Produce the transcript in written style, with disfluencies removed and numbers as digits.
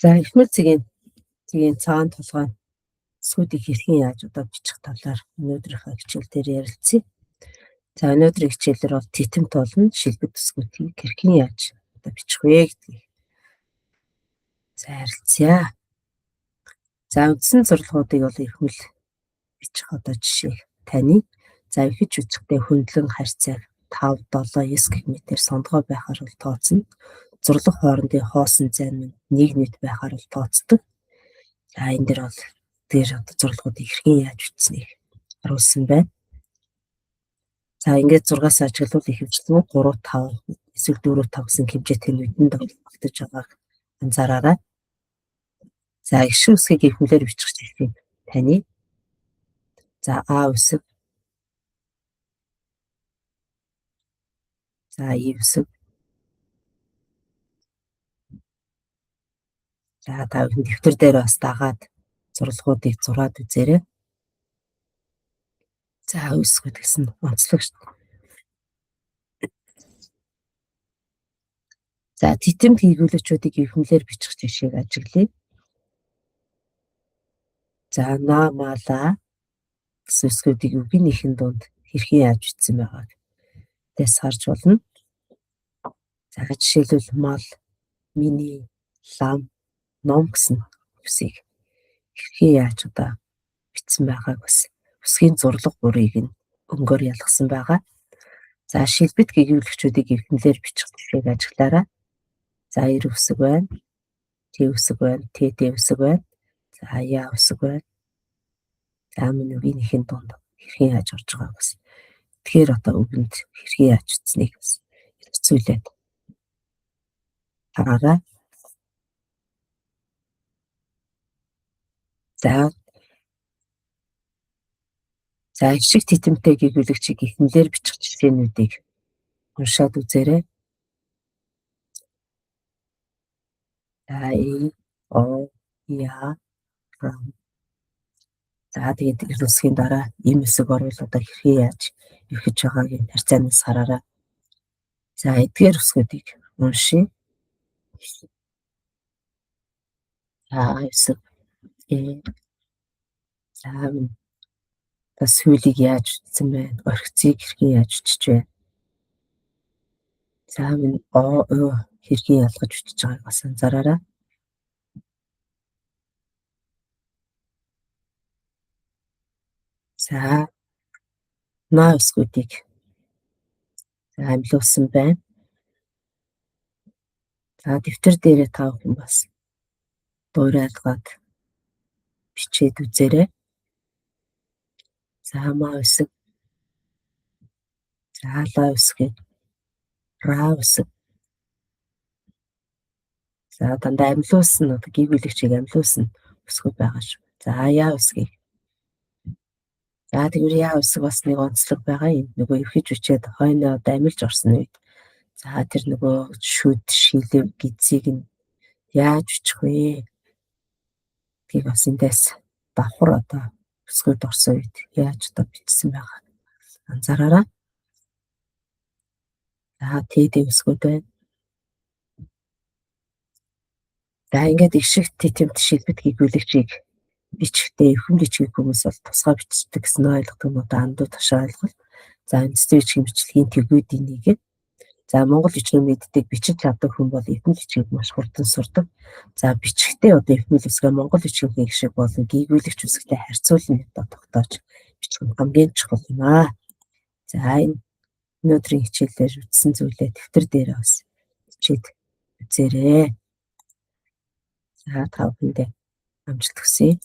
За эхнэр цэгийн цаан толгой эсгүүдийг хэрхэн яаж одоо бичих талаар өнөөдрийнхөө хичээл дээр ярилцъя. За өнөөдрийн хичээлээр бол титэмт болон шилбэт эсгүүдийг хэрхэн яаж одоо бичих вэ гэдгийг ярилцъя. За үндсэн зорилгоодыг бол эргүүл бичих одоо жишээ таны за ихэж үзэхдээ хөндлөн харьцааг 5, 7, 9 гэх мэтээр сондгоо байхаар бол тооцно. Зурлах хоорондын хоосон зайн нь 1 нийт байхаар бол тооцдог. За энэ дэр бол одоо зурлахуудыг хэрхэн яаж бичснийг харуулсан байна. За ингээд 6-аас ажиглавал ихэвчлэн 3, 5 эсвэл 4, 5 гэсэн хэмжээтэй нүдэнд тогтож байгааг анзаараарай. За ишин үсгийг ихмэлээр бичих жишээ таны. За А үсэг. За И үсэг. За та бүхэн дэвтэр дээр бас дагаад зурлагуудыг зураад үзээрэй. За үсгүүд гэсэн онцлог шүү дээ. За титэмт хийгүүлэгчүүдийг ихмэлээр бичих жишээг ажиглая. За намала гэсэн үсгүүдийг үгнийхэн дунд хэрхэн яаж бичсэн байгааг тэс харж болно. За жишээлбэл мал, миний, лам, ном гэсэн үсгийг хэрхэн яаж одоо бичсэн байгааг бас үсгийн зурлаг бүрийг нь өнгөөр ялгсан байгаа. За шилбэт гээгүүлэгчүүдийг ихмэлээр бичих жишээг ажиглаарай. За ир үсэг байна. Т үсэг байна. ТД үсэг байна. За я үсэг байна. За мөн үгнийхэн дунд хэрхэн яаж орж байгааг бас тэгэхээр одоо үгэнд хэрхэн яаж бичснийг бас хэцүүлээд хараарай. За ишиг титэмтэй гээгүүлэгчийг ихмэлээр бичих жишээнүүдийг уншаад үзээрэй. За О, Я, Рам. За тэгээд ир үсгийн дараа им үсэг орвол одоо хэрхэн яаж эвхэж байгааг харьцаанаас хараарай. За эдгээр үсгүүдийг уншия. За үсэг. За бас хөлийг яаж бичсэн бэ? Орхицыг хэрхэн яаж бичиж вэ? За мөн О, Ö хэрхэн ялгаж бичиж байгааг бас анзаараарай. За наа үсгүүдийг амьлуулсан байна. За дэвтэр дээрээ та бүхэн бас дуурайлгаад бичээд үзээрэй. За маа үсэг. За ла үсгийг. Ра үсэг. За дандаа амьлуулсан одоо гээгүүлэгчийг амьлуулсан үсгүүд байгаа шүү. За я үсгийг. За тэгвэл я үсэг бас нэг онцлог байгаа юм. Нөгөө эвхэж үчээд хойноо одоо амилж орсон үед. За тэр нөгөө шүд шилэв гидсийг нь яаж бичих вэ? Тийг бас эндээс давхар одоо үсгүүд орсон үед яаж одоо бичсэн байгаа анзаараарай. За ТД үсгүүд байна. За ингээд ишиг титэмт шилбэт гээгүүлэгчийг бичихтэй эвхэн бичгийг хүмүүс бол тусгай бичдэг гэсэн ойлгодог нь одоо андуу ташаа ойлголт. За үндэсний бичгийн бичлэгийн тэгвүүдийн нэг. За монгол бичгийн мэддэг бичиж чаддаг хүн бол эвхэн бичгийг маш хурдан сурдаг. За бичихтэй одоо эвхмэл үсгээ монгол бичгийн шиг болон гээгүүлэгч үсгтэй харьцуулан одоо тогтоож бичих нь хамгийн чухал юм аа. За энэ өнөөдрийн хичээлээр үтсэн зүйлээ дэвтэр дээр бас бичээд үзээрэй. За та бүхэндээ амжилт хүсье.